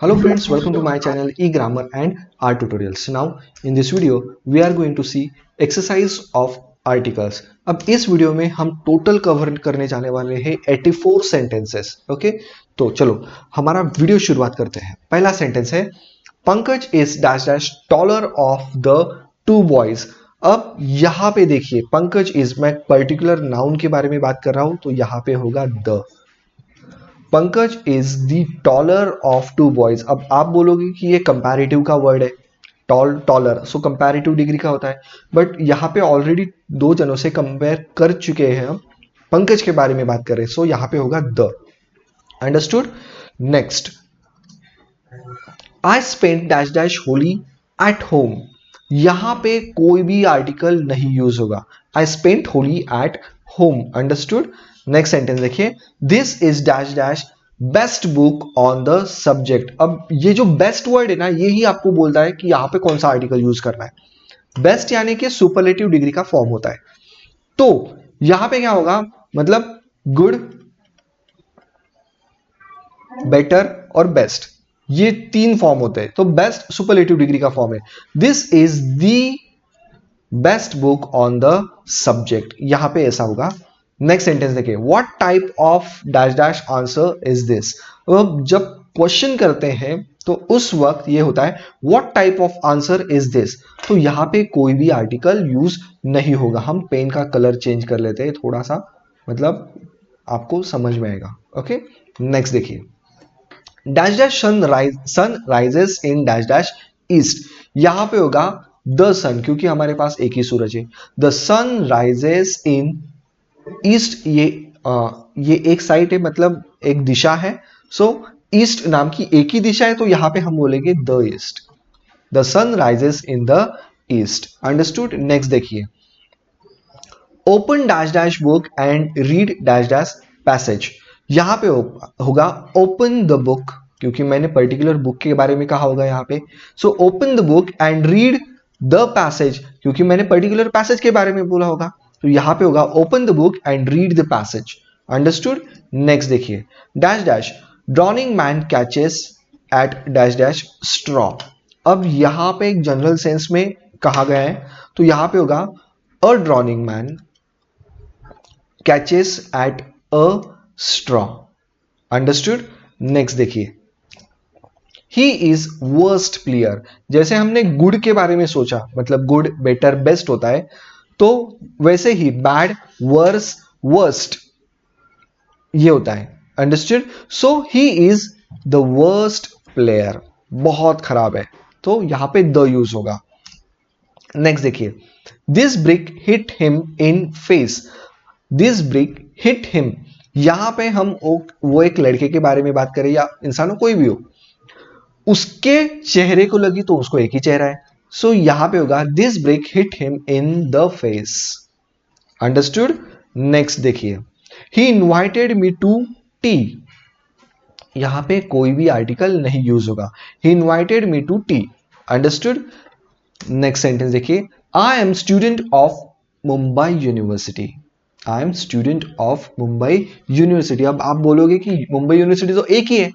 Hello friends, welcome to my channel e-grammar and art tutorials. Now in this video we are going to see exercise of articles. अब इस video में हम total cover करने जाने वाले हैं 84 sentences. Okay, तो चलो हमारा वीडियो शुरुआत करते हैं. पहला सेंटेंस है Pankaj is dash dash taller of the two boys. अब यहां पे देखिए पंकज इज, मैं पर्टिकुलर नाउन के बारे में बात कर रहा हूं तो यहां पे होगा the. Pankaj is the taller of two boys. अब आप बोलोगे कि ये कंपैरेटिव का वर्ड है, टॉलर, सो कंपैरेटिव डिग्री का होता है, बट यहां पे ऑलरेडी दो जनों से कंपेयर कर चुके हैं हम, पंकज के बारे में बात कर रहे हैं, सो यहां पे होगा the. Understood. Next, I spend dash dash Holi at home. यहां पे कोई भी आर्टिकल नहीं यूज होगा. I spent Holi at home. Understood. Next sentence देखिए, this is dash dash best book on the subject. अब ये जो बेस्ट वर्ड है ना, ये ही आपको बोलता है कि यहां पे कौन सा आर्टिकल यूज करना है. बेस्ट यानी कि सुपरलेटिव डिग्री का फॉर्म होता है. तो यहां पे क्या होगा, मतलब गुड, बेटर और बेस्ट, ये तीन फॉर्म होते हैं. तो बेस्ट सुपरलेटिव डिग्री का फॉर्म है. This is the best book on the subject, यहां पे ऐसा होगा. नेक्स्ट सेंटेंस देखिए, what type of dash dash answer is this. जब क्वेश्चन करते हैं तो उस वक्त ये होता है what type of answer is this. तो यहां पे कोई भी आर्टिकल यूज नहीं होगा. हम पेन का कलर चेंज कर लेते हैं थोड़ा सा, मतलब आपको समझ में आएगा. ओके, नेक्स्ट देखिए, dash dash sun rises in dash dash east. यहां पे होगा द सन, क्योंकि हमारे पास एक ही सूरज है. The sun rises in east, ये एक साइड है, मतलब एक दिशा है. सो ईस्ट नाम की एक ही दिशा है, तो यहां पे हम बोलेंगे the east. The sun rises in the east. Understood. Next देखिए, open dash dash book and read dash dash passage. यहां पे होगा ओपन द बुक, क्योंकि मैंने पर्टिकुलर बुक के बारे में कहा होगा यहां पे. So open the book and read the passage, क्योंकि मैंने पर्टिकुलर पैसेज के बारे में बोला होगा, तो यहां पे होगा open the book and read the passage. Understood. Next देखिए, dash dash drowning man catches at dash dash straw. अब यहां पे एक जनरल सेंस में कहा गया है, तो यहां पे होगा a drowning man catches at a straw. Understood. Next देखिए, ही इज वर्स्ट प्लेयर. जैसे हमने गुड के बारे में सोचा, मतलब गुड, बेटर, बेस्ट होता है, तो वैसे ही बैड, वर्स, वर्स्ट ये होता है. Understood. So he is the worst player, बहुत खराब है, तो यहां पे द यूज होगा. नेक्स्ट देखिए, this brick hit him in face. This brick hit him, यहां पे हम वो एक लड़के के बारे में बात करें या इंसान हो, कोई भी हो, उसके चेहरे को लगी तो उसको एक ही चेहरा है. सो यहां पे होगा this brick hit him in the face. Understood. Next देखिए, he invited me to tea. यहां पे कोई भी आर्टिकल नहीं यूज होगा. He invited me to tea. Understood. Next sentence देखिए, I am student of Mumbai University. I am student of Mumbai University. अब आप बोलोगे कि मुंबई यूनिवर्सिटी तो एक ही है,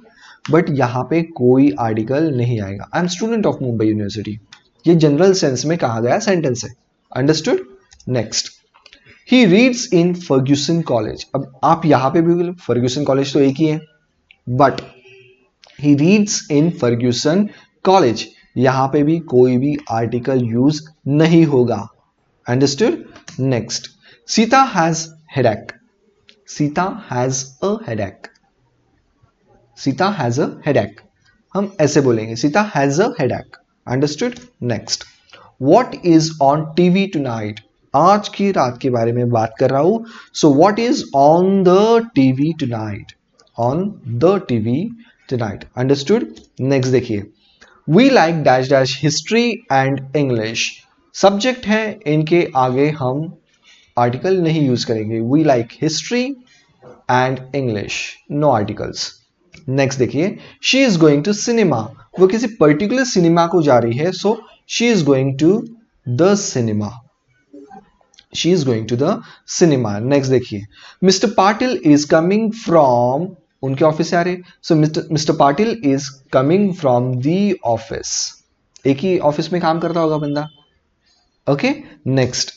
बट यहां पे कोई आर्टिकल नहीं आएगा. I am student of Mumbai university, ये जनरल सेंस में कहा गया सेंटेंस है. Understood. Next, he reads in Ferguson college. अब आप यहां पे भी, फर्ग्यूसन कॉलेज तो एक ही है, but he reads in Ferguson college, यहां पे भी कोई भी आर्टिकल यूज नहीं होगा. Understood. Next, Sita has headache. Sita has a headache. Sita has a headache, हम ऐसे बोलेंगे, Sita has a headache. Understood. Next, what is on TV tonight. आज की रात के बारे में बात कर रहा हूं. So what is on the TV tonight. On the TV tonight. Understood. Next देखिए, we like dash dash history and English. Subject है, इनके आगे हम आर्टिकल नहीं यूज करेंगे. We like history and English, no articles. Next देखिए, she is going to cinema. वो किसी पर्टिकुलर सिनेमा को जा रही है, so she is going to the cinema. She is going to the cinema. Next देखिए, mister Patil is coming from उनके office से आ रहे, so mister Patil is coming from the office, एक ही ऑफिस में काम करता होगा बंदा। Okay next,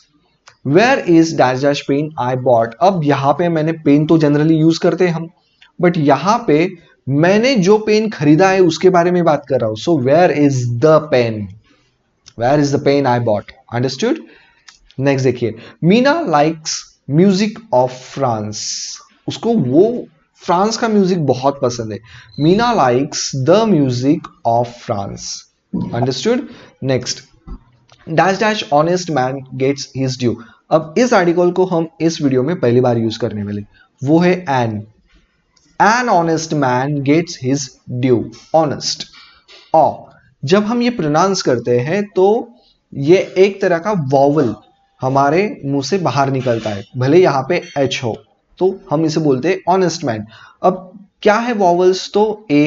where is dash dash pen I bought. अब यहां पे मैंने पेन तो जनरली यूज करते हैं हम, बट यहां पे मैंने जो पेन खरीदा है उसके बारे में बात कर रहा हूं। So where is the pen, where is the pen I bought, understood. Next देखिए, Meena likes music of France, उसको वो फ्रांस का म्यूजिक बहुत पसंद है। Meena likes the music of France, understood. Next, dash dash honest man gets his due. अब इस article को हम इस वीडियो में पहली बार यूज करने वाले, वो है an honest man gets his due, honest. और जब हम ये प्रोनाउंस करते हैं तो ये एक तरह का वॉवल हमारे मुंह से बाहर निकलता है, भले यहां पे एच हो, तो हम इसे बोलते हैं ऑनेस्ट मैन। अब क्या है वॉवल्स, तो ए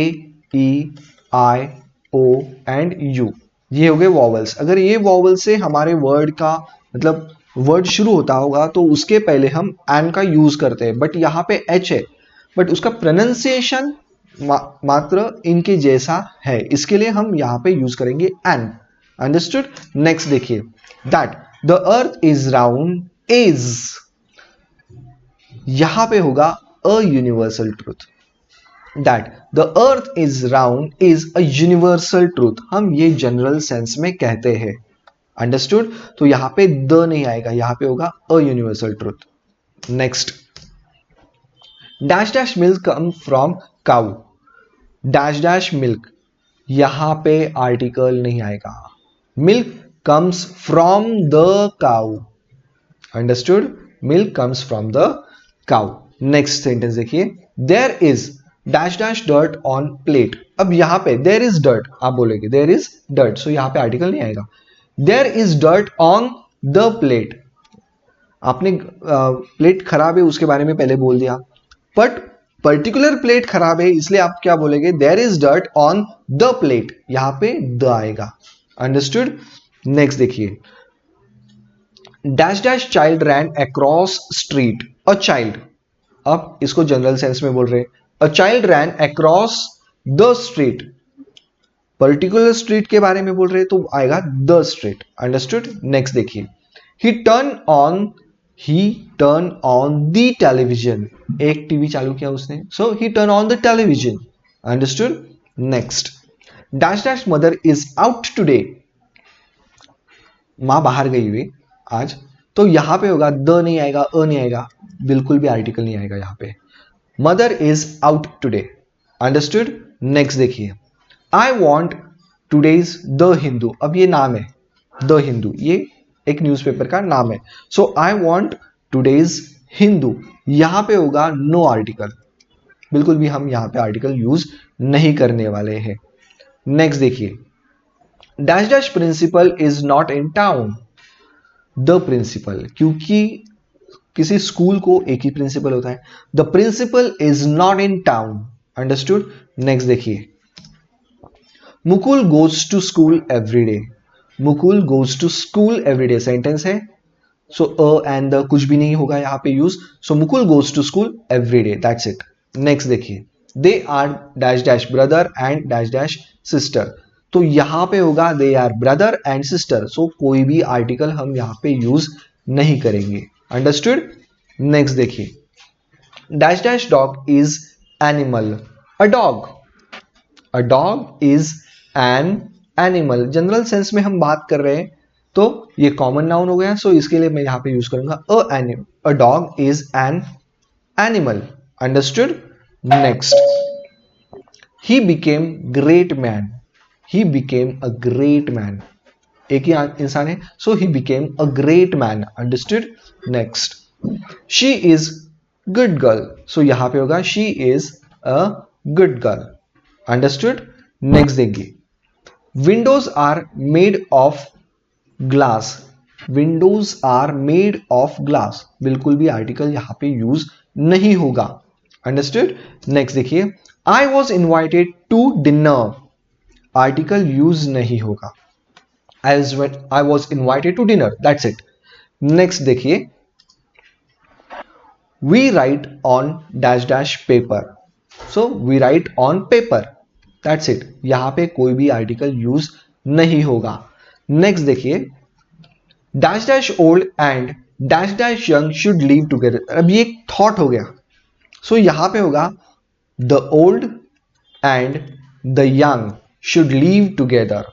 ई आई ओ एंड यू, ये हो गए वॉवल्स। अगर ये वॉवल से हमारे वर्ड का मतलब वर्ड शुरू होता होगा तो उसके पहले हम एन का यूज करते हैं, बट यहाँ पे एच है, बट उसका प्रोनाउंसिएशन मात्र इनके जैसा है, इसके लिए हम यहाँ पे यूज करेंगे एन, अंडरस्टूड। नेक्स्ट देखिए, that the earth is round is, यहां पे होगा a universal truth. That the earth is round is a universal truth, हम ये जनरल सेंस में कहते हैं, अंडरस्टूड। तो यहां पे द नहीं आएगा, यहां पे होगा a universal truth. Next, dash dash milk come from cow, dash dash milk, यहां पे आर्टिकल नहीं आएगा, milk comes from the cow, understood, milk comes from the cow. Next sentence देखिए, there is dash dash dirt on plate. अब यहां पे there is dirt आप बोलेंगे, देयर इज डर्ट, सो यहां पे आर्टिकल नहीं आएगा। There is dirt on the plate, आपने प्लेट खराब है उसके बारे में पहले बोल दिया, बट पर्टिकुलर प्लेट खराब है इसलिए आप क्या बोलेंगे, there is dirt on the plate, यहां पे द आएगा, अंडरस्टूड। नेक्स्ट देखिए, dash dash child ran across street, a child, अब इसको जनरल सेंस में बोल रहे हैं, a child ran across the street, particular street के बारे में बोल रहे हैं तो आएगा द स्ट्रीट, अंडरस्टूड। नेक्स्ट देखिए, he turn on the television, एक टीवी चालू किया उसने, so he turn on the television, understood. Next, dash dash mother is out today, मां बाहर गई हुई आज, तो यहां पे होगा द नहीं आएगा, अ नहीं आएगा, बिल्कुल भी आर्टिकल नहीं आएगा यहां पे, mother is out today, understood. Next देखिए, I want today's the Hindu, अब ये नाम है द हिंदू, ये एक न्यूज़पेपर का नाम है, सो आई वॉन्ट टूडेज हिंदू, यहां पे होगा नो आर्टिकल, बिल्कुल भी हम यहां पे आर्टिकल यूज नहीं करने वाले हैं। नेक्स्ट देखिए, dash dash principal is not in town, the principal, क्योंकि किसी स्कूल को एक ही प्रिंसिपल होता है, the principal is not in town, understood. Next देखिए, Mukul goes to school every day, Mukul goes to school every day sentence है, सो अ एंड द कुछ भी नहीं होगा यहां पे use, so Mukul goes to school every day, that's it. Next देखिए, they are dash dash brother and dash dash sister, तो यहां पे होगा they are brother and sister, so कोई भी आर्टिकल हम यहां पे यूज नहीं करेंगे, अंडरस्टूड। नेक्स्ट देखिए, dash dash dog is animal, a dog, a dog is an animal, general sense में हम बात कर रहे हैं तो ये कॉमन नाउन हो गया, सो इसके लिए मैं यहां पे यूज करूंगा a dog is an animal, understood. Next, he became great man, he became a great man, एक ही इंसान है, so he became a great man, understood. Next, she is good girl, so यहां पे होगा she is a good girl, understood. Next देखिए, windows are made of glass, windows are made of glass, बिल्कुल भी आर्टिकल यहां पे use नहीं होगा, अंडरस्टूड। नेक्स्ट देखिए, I was invited to dinner, article use नहीं होगा, I was invited to dinner, that's it. Next देखिए, we write on dash dash paper, so we write on paper, that's it. यहां पे कोई भी आर्टिकल यूज नहीं होगा। नेक्स्ट देखिए, dash dash old and dash dash young should live together. अब ये एक थॉट हो गया, सो यहां पे होगा the old and the young should live together.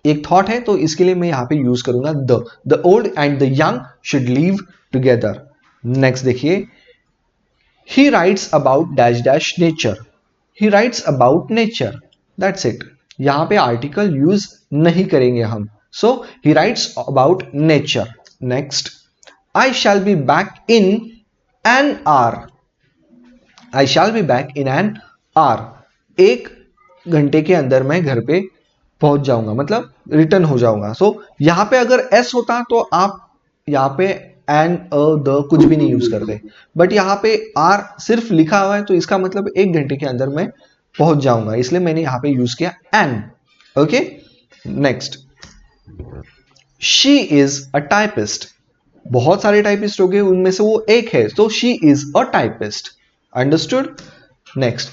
एक थॉट है तो इसके लिए मैं यहां पे यूज करूंगा the old and the young should live together. Next देखिए, he writes about dash dash nature, he writes about nature, that's it. यहां पे आर्टिकल यूज नहीं करेंगे हम, so he writes about nature. Next, I shall be back in an hour, I shall be back in an our. एक घंटे के अंदर मैं घर पे पहुंच जाऊंगा, मतलब रिटर्न हो जाऊंगा। सो यहां पे अगर एस होता तो आप यहां पे एन द कुछ भी नहीं यूज करते, बट यहां पे आर सिर्फ लिखा हुआ है तो इसका मतलब एक घंटे के अंदर मैं पहुंच जाऊंगा, इसलिए मैंने यहां पे यूज किया an. Okay, next, she is a typist. बहुत सारे टाइपिस्ट हो गए, उनमें से वो एक है, तो she is a typist. Understood. Next,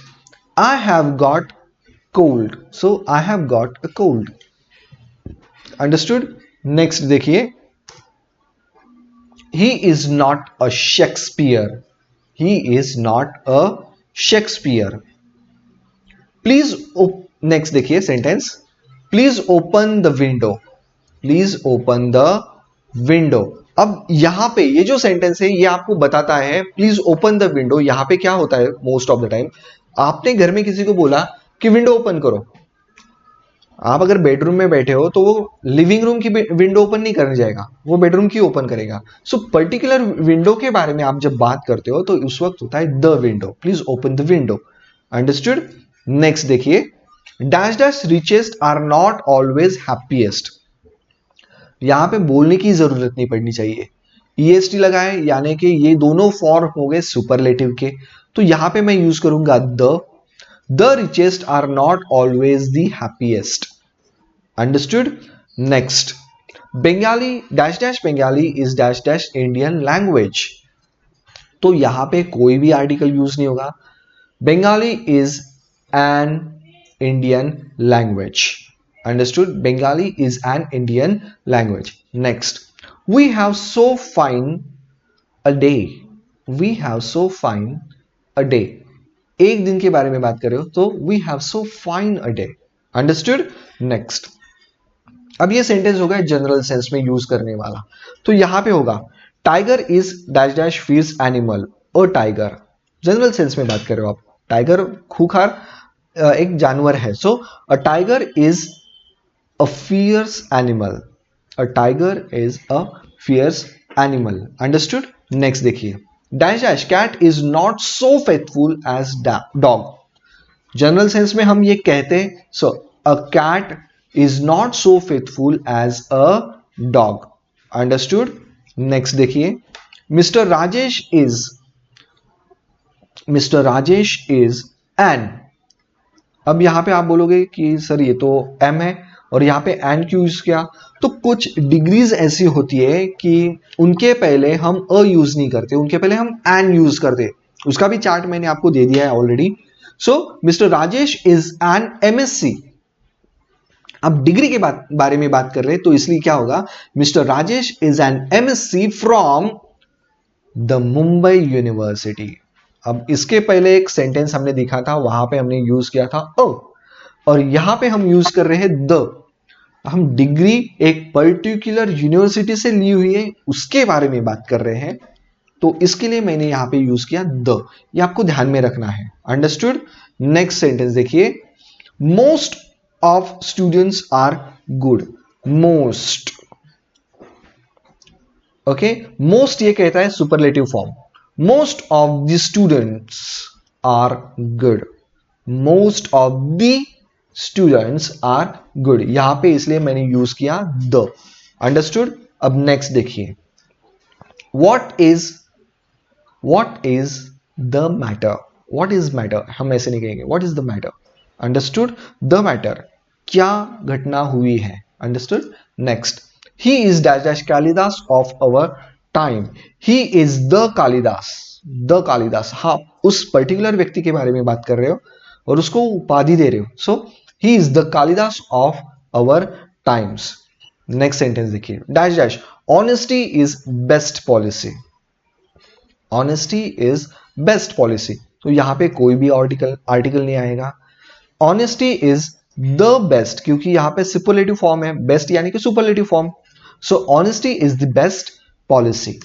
I have got cold, so I have got a cold. Understood. Next देखिए, he is not a Shakespeare, he is not a Shakespeare. Please, next देखिए sentence, please open the window, please open the window. अब यहां पे ये जो sentence है ये आपको बताता है प्लीज ओपन द विंडो। यहां पे क्या होता है मोस्ट ऑफ द टाइम, आपने घर में किसी को बोला कि विंडो ओपन करो, आप अगर बेडरूम में बैठे हो तो वो लिविंग रूम की विंडो ओपन नहीं करने जाएगा, वो बेडरूम की ओपन करेगा। सो पर्टिकुलर विंडो के बारे में आप जब बात करते हो तो उस वक्त होता है the window, please open the window. Understood. Next देखिए, dash dash richest are not always happiest. यहां पे बोलने की जरूरत नहीं पड़नी चाहिए, ईएसटी लगाए यानी कि ये दोनों फॉर्म हो गए सुपरलेटिव के, तो यहां पे मैं यूज करूंगा the richest are not always the happiest. Understood? Next, Bengali dash dash Bengali is dash dash Indian language. तो यहां पे कोई भी आर्टिकल यूज नहीं होगा। Bengali is an Indian language. Understood? Bengali is an Indian language. Next, we have so fine a day. We have so fine a day. एक दिन के बारे में बात कर रहे हो तो we have so fine a day. Understood. Next, अब ये सेंटेंस होगा जनरल सेंस में यूज करने वाला, तो यहां पे होगा tiger is dash dash fierce animal, a tiger. General sense में बात कर रहे हो आप, टाइगर खूंखार एक जानवर है, so a tiger is a fierce animal, a tiger is a fierce animal. Understood. Next देखिए, dash dash cat is not so faithful as dog. General sense में हम ये कहते हैं, so a cat is not so faithful as a dog. Understood. Next देखिए, mister Rajesh is, mister Rajesh is an. अब यहां पे आप बोलोगे कि सर ये तो एम है और यहां पे एन क्यों यूज किया, तो कुछ डिग्रीज ऐसी होती है कि उनके पहले हम अ यूज नहीं करते, उनके पहले हम एन यूज करते। उसका भी चार्ट मैंने आपको दे दिया है already. So mister Rajesh is N MSc. अब डिग्री के बारे में बात कर रहे हैं तो इसलिए क्या होगा, mister Rajesh is N MSc from the Mumbai University. अब इसके पहले एक सेंटेंस हमने देखा था, वहां पे हमने यूज किया था अ, और यहां पे हम यूज कर रहे हैं द। हम डिग्री एक पर्टिकुलर यूनिवर्सिटी से ली हुई है उसके बारे में बात कर रहे हैं, तो इसके लिए मैंने यहां पे यूज किया द। ये आपको ध्यान में रखना है। अंडरस्टूड। नेक्स्ट सेंटेंस देखिए, most of students are good. Most, okay, most ये कहता है superlative form. Most of the students are good, most of the students are good, यहां पे इसलिए मैंने यूज किया द। अंडरस्टूड। अब नेक्स्ट देखिए, what is, what is the matter, what is matter, हम ऐसे नहीं कहेंगे, what is the matter. Understood. The matter, क्या घटना हुई है। Understood. Next, he is dash dash Kalidas of our time, he is the Kalidas, the Kalidas, हाँ उस पर्टिकुलर व्यक्ति के बारे में बात कर रहे हो और उसको उपाधि दे रहे हो. So he is the Kalidas of our times. Next sentence देखिए, dash dash honesty is best policy. Honesty is best policy, तो यहां पे कोई भी आर्टिकल नहीं आएगा. ऑनेस्टी इज द बेस्ट, क्योंकि यहां पे सुपरलेटिव फॉर्म है, बेस्ट यानी कि superlative form. So honesty is the best policy.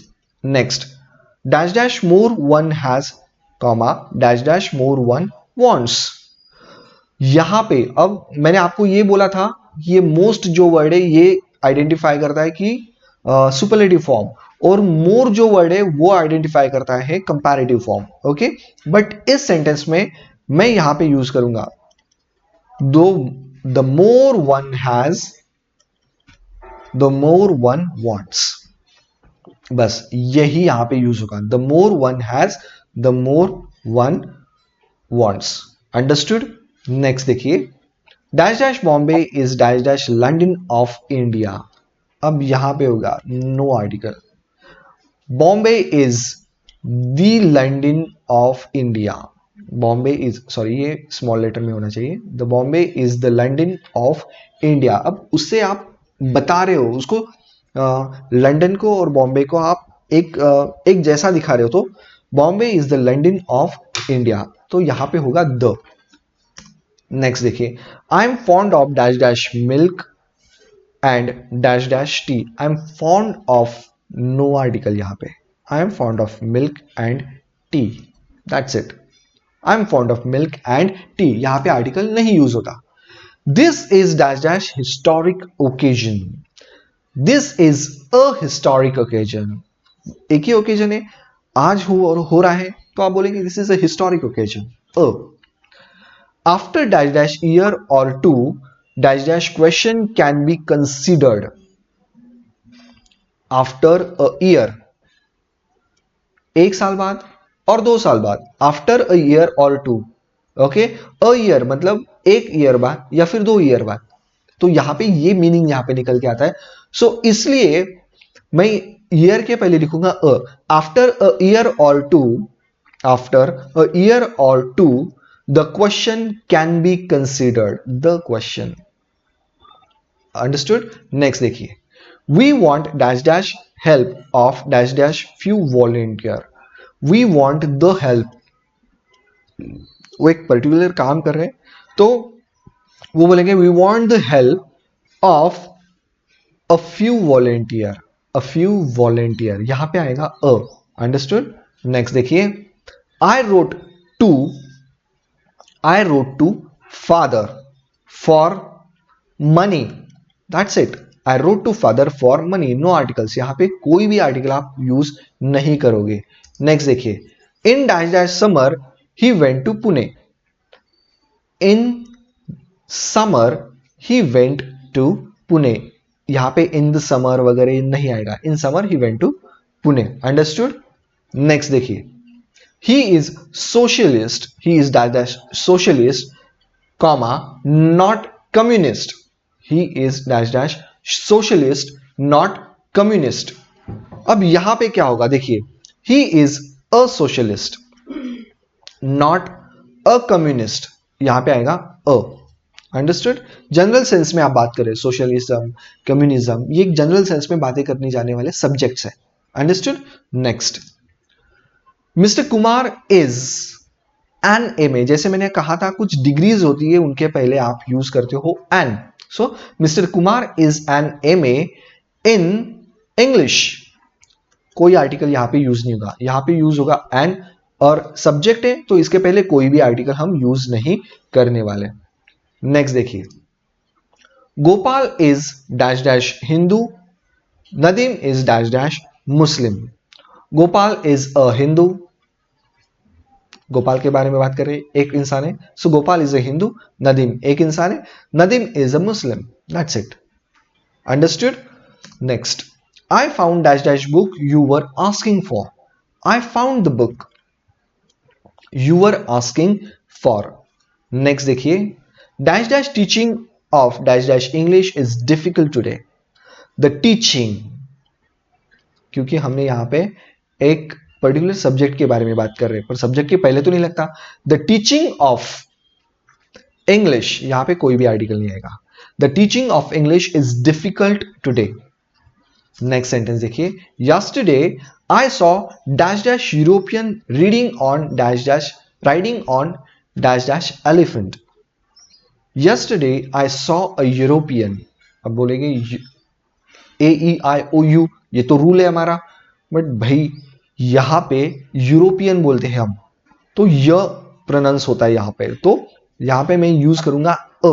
Next, dash dash more one has, comma dash dash more one wants. यहां पे अब मैंने आपको ये बोला था, ये मोस्ट जो वर्ड है ये आइडेंटिफाई करता है कि सुपरलेटिव फॉर्म, और मोर जो वर्ड है वो आइडेंटिफाई करता है कंपैरेटिव फॉर्म. ओके, बट इस सेंटेंस में मैं यहां पे यूज करूंगा दो, the more one has, the more one wants. बस यही यहां पे यूज होगा, the more one has, the more one wants. Understood. Next देखिए, dash dash Bombay is dash dash London of India. अब यहां पे होगा no article. Bombay is the London of India. Bombay is, sorry ये स्मॉल लेटर में होना चाहिए, the Bombay is the London of India. अब उससे आप बता रहे हो उसको, लंदन को और बॉम्बे को आप एक जैसा दिखा रहे हो, तो Bombay is the London of India, तो यहां पे होगा द. नेक्स्ट देखिए, I am fond of dash dash milk and dash dash tea. I am fond of, no article यहां पे, I am fond of milk and tea, that's it. I am fond of milk and tea, यहां पे article नहीं यूज होता. This is dash dash historic occasion. This is a historic occasion. एक ही occasion है, आज हो रहा है, तो आप बोलेंगे this is a historic occasion. After dash dash year और two dash dash question can be considered. After a year, एक साल बाद और 2 साल बाद. आफ्टर अ ईयर और टू, ओके, अ ईयर मतलब एक ईयर बाद या फिर 2 ईयर बाद, तो यहां पे ये मीनिंग यहां पे निकल के आता है. सो इसलिए मैं ईयर के पहले लिखूंगा अ. आफ्टर अ ईयर और टू, आफ्टर अ ईयर और two the question can be considered, the question. Understood. Next देखिए, we want dash dash help of dash dash few volunteer. We want the help, वो एक particular काम कर रहे हैं, तो वो बोलेंगे we want the help of a few volunteer. A few volunteer, यहां पे आएगा अ. अंडरस्टूड. नेक्स्ट देखिए, I wrote to, I wrote to father for money, that's it. I wrote to father for money, no articles, यहां पे कोई भी article आप use नहीं करोगे. नेक्स्ट देखिए, in dash dash summer he went to Pune. In summer he went to Pune, यहां पे इन द समर वगैरह नहीं आएगा, in summer he went to Pune. Understood. Next देखिए, he is socialist, he is dash dash socialist, comma not communist. He is dash dash socialist not communist. अब यहां पे क्या होगा देखिए, he is a socialist not a communist, यहां पे आएगा अ. अंडरस्टूड. जनरल सेंस में आप बात करें, सोशलिज्म, कम्युनिज्म, ये एक जनरल सेंस में बातें करनी जाने वाले सब्जेक्ट्स हैं. Understood. Next, mister Kumar is an MA. जैसे मैंने कहा था कुछ डिग्रीज होती है उनके पहले आप यूज करते हो an. So mister Kumar is an MA in English. कोई आर्टिकल यहां पे यूज नहीं होगा, यहां पे यूज होगा एन, और सब्जेक्ट है तो इसके पहले कोई भी आर्टिकल हम यूज नहीं करने वाले. नेक्स्ट देखिए, Gopal is dash dash Hindu, Nadeem is dash dash Muslim. Gopal is a Hindu, Gopal के बारे में बात करें, एक इंसान है, so Gopal is a Hindu. Nadeem एक इंसान है, Nadeem is a Muslim, that's it. Understood. Next, I found dash dash book you were asking for. I found the book you were asking for. Next देखिए, dash dash teaching of dash dash English is difficult today. The teaching, क्योंकि हमने यहां पे एक particular subject के बारे में बात कर रहे हैं, पर सब्जेक्ट के पहले तो नहीं लगता। द टीचिंग ऑफ इंग्लिश, यहां पे कोई भी आर्टिकल नहीं आएगा। The teaching of English is difficult today. Next sentence देखिए, yesterday I saw dash dash European reading on dash dash riding on dash dash elephant. Yesterday I saw a European, अब बोलेंगे AEIOU, ये तो rule है हमारा, but भाई यहां पे यूरोपियन बोलते हैं हम, तो य प्रोनाउंस होता है यहां पे, तो यहां पे मैं यूज करूंगा अ।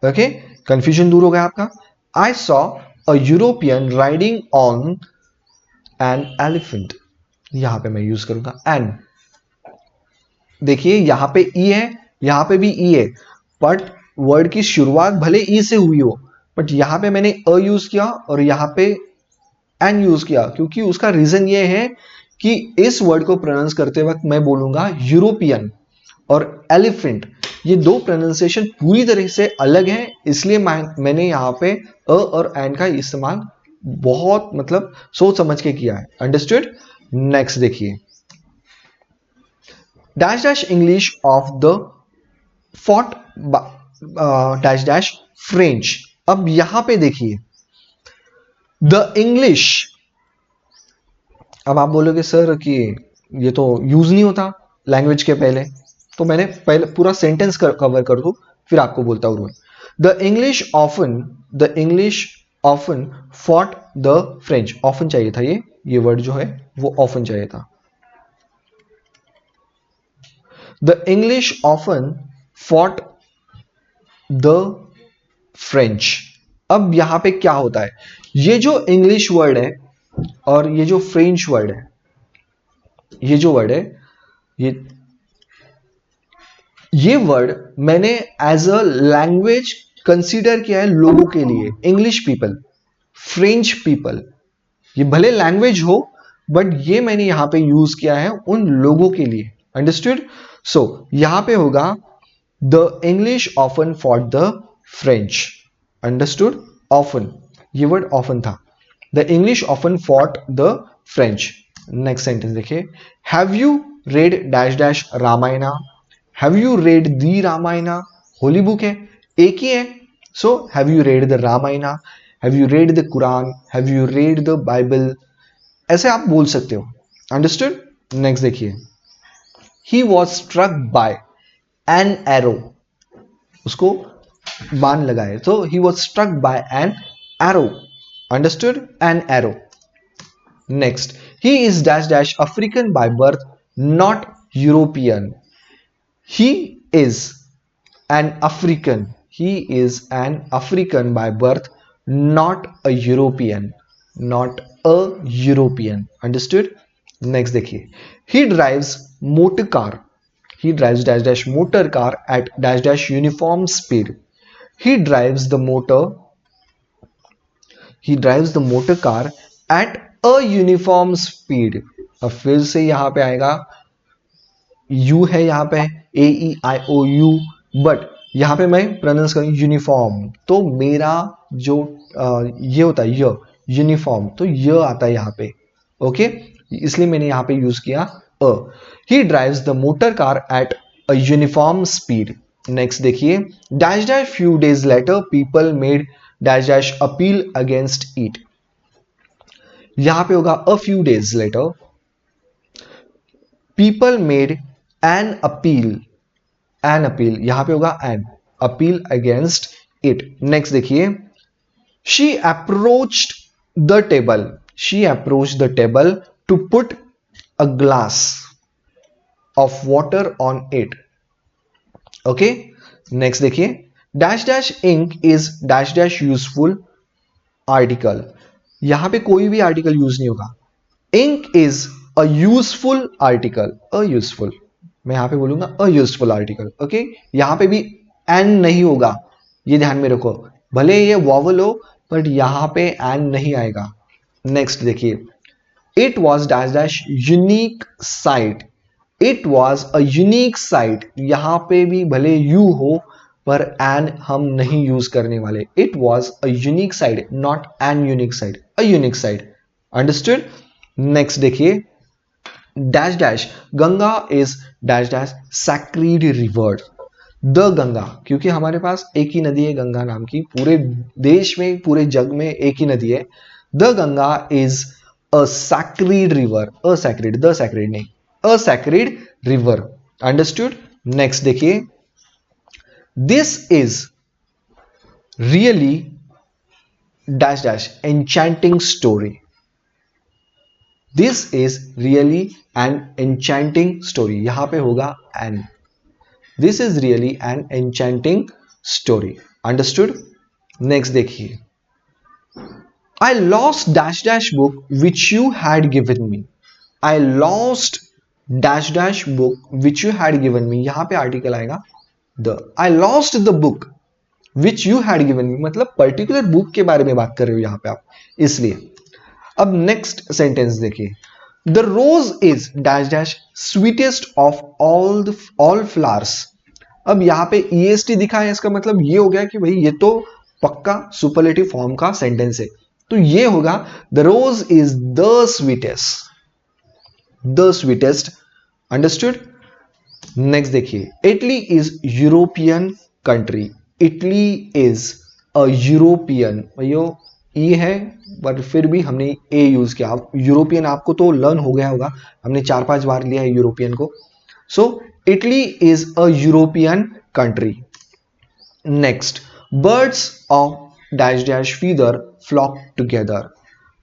ओके, कंफ्यूजन दूर हो गया आपका। आई saw a European riding on an elephant, यहां पे मैं यूज करूंगा एन। देखिए यहां पे ई है, यहां पे भी ई है, बट वर्ड की शुरुआत भले ई से हुई हो, बट यहां पे मैंने अ यूज किया और यहां पे एन यूज किया, क्योंकि उसका रीजन ये है कि इस वर्ड को प्रोनाउंस करते वक्त मैं बोलूंगा यूरोपियन और एलिफेंट, ये दो प्रोनाउंसिएशन पूरी तरह से अलग हैं, इसलिए मैंने यहां पे अ और एन का इस्तेमाल बहुत मतलब सोच समझ के किया है। अंडरस्टूड। नेक्स्ट देखिए, dash dash English of the fought dash dash French. अब यहां पे देखिए द इंग्लिश, अब आप बोलोगे सर कि ये तो यूज नहीं होता लैंग्वेज के पहले, तो मैंने पहले पूरा सेंटेंस कवर कर दूं फिर आपको बोलता हूं। The English often fought the French, often चाहिए था, ये वर्ड जो है वो ऑफन चाहिए था। The English often fought the French. अब यहां पे क्या होता है, ये जो इंग्लिश वर्ड है और ये जो फ्रेंच वर्ड है, ये जो वर्ड है, ये वर्ड मैंने एज अ लैंग्वेज कंसीडर किया है लोगों के लिए, इंग्लिश पीपल, फ्रेंच पीपल, ये भले लैंग्वेज हो बट ये मैंने यहां पे यूज किया है उन लोगों के लिए। अंडरस्टूड। सो यहां पे होगा the English often for the French. Understood. Often, ये वर्ड ऑफन था। The English often fought the French. Next sentence देखिए, have you read dash dash Ramayana. Have you read the Ramayana, holy book है, एक ही है, so have you read the Ramayana, have you read the Quran, have you read the Bible, ऐसे आप बोल सकते हो। अंडरस्टूड। नेक्स्ट देखिए, he was struck by an arrow, उसको बाण लगाए, तो he was struck by an arrow. Understood, an arrow. Next, he is dash dash African by birth not European. He is an African. He is an African by birth, not a European. Not a European. Understood? Next देखिए, he drives motor car. He drives dash dash motor car at dash dash uniform speed. He drives the motor. He drives the motor car at a uniform speed. अब फिर से यहां पे आएगा, you है यहां पे AEIOU, बट यहां पे मैं प्रोनाउंस करूं यूनिफॉर्म, तो मेरा जो ये होता है यूनिफॉर्म, तो ये आता है यहां पे। ओके, इसलिए मैंने यहां पे यूज किया a. He drives the motor car at a uniform speed. Next देखिए, dash dash few days later people made dash dash appeal against it. यहां पे होगा a few days later people made an appeal, an appeal, यहां पे होगा an appeal against it. Next देखिए, she approached the table, she approached the table to put a glass of water on it. Okay, next देखिए, dash dash ink is dash dash useful article. यहां पे कोई भी article use नहीं होगा। Ink is a useful article, a useful, मैं यहां पे बोलूंगा अ यूजफुल आर्टिकल। ओके, यहां पे भी एन नहीं होगा, ये ध्यान में रखो, भले ये वॉवल हो बट यहां पे एन नहीं आएगा। नेक्स्ट देखिए, it was dash dash unique site. It was a unique site, यहां पे भी भले यू हो पर एन हम नहीं यूज करने वाले। It was a unique site, not an unique site, a unique site. Understood. Next देखिए, dash dash Ganga is dash dash sacred river. The Ganga, क्योंकि हमारे पास एक ही नदी है गंगा नाम की, पूरे देश में पूरे जग में एक ही नदी है। The Ganga is a sacred river, a sacred, the sacred नहीं, a sacred river. Understood. Next देखिए, this is really dash dash enchanting story. This is really an enchanting story, यहां पे होगा an. This is really an enchanting story. Understood. Next देखिए, I lost dash dash book which you had given me. I lost dash dash book which you had given me. यहां पे article आएगा the. I lost the book which you had given me, मतलब particular book के बारे में बात कर रहे हो यहां पे आप, इसलिए। अब नेक्स्ट सेंटेंस देखिए, the rose is dash dash sweetest of all flowers. अब यहां पे ईएसटी दिखा है, इसका मतलब ये हो गया कि भाई ये तो पक्का सुपरलेटिव फॉर्म का सेंटेंस है, तो ये होगा the rose is the sweetest, the sweetest. Understood. Next देखिए, Italy is European country. Italy is a European, भैया ई है पर फिर भी हमने ए यूज किया। आप यूरोपियन आपको तो लर्न हो गया होगा, हमने 4-5 बार लिया है यूरोपियन को। So Italy is a European country. Next, birds of dash dash feather flock together.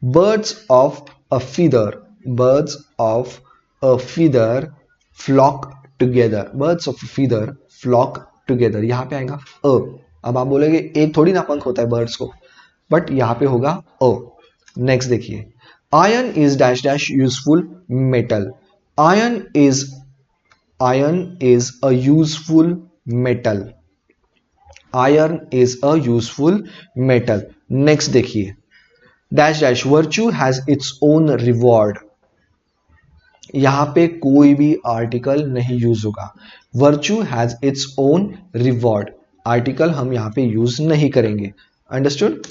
Birds of a feather, birds of a feather flock together. Birds of a feather flock together. यहां पे आएगा अ। अब आप बोलेंगे एक थोड़ी ना पंख होता है बर्ड्स को, बट यहां पे होगा अ। नेक्स्ट देखिए, iron is dash dash useful metal. Iron is a useful metal. Iron is a useful metal. Next देखिए, dash dash virtue has its own reward. यहां पे कोई भी आर्टिकल नहीं यूज होगा। Virtue has its own reward, article हम यहां पे यूज नहीं करेंगे। Understood.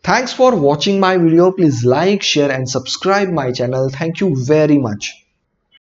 Thanks for watching my video. Please like, share and subscribe my channel. Thank you very much.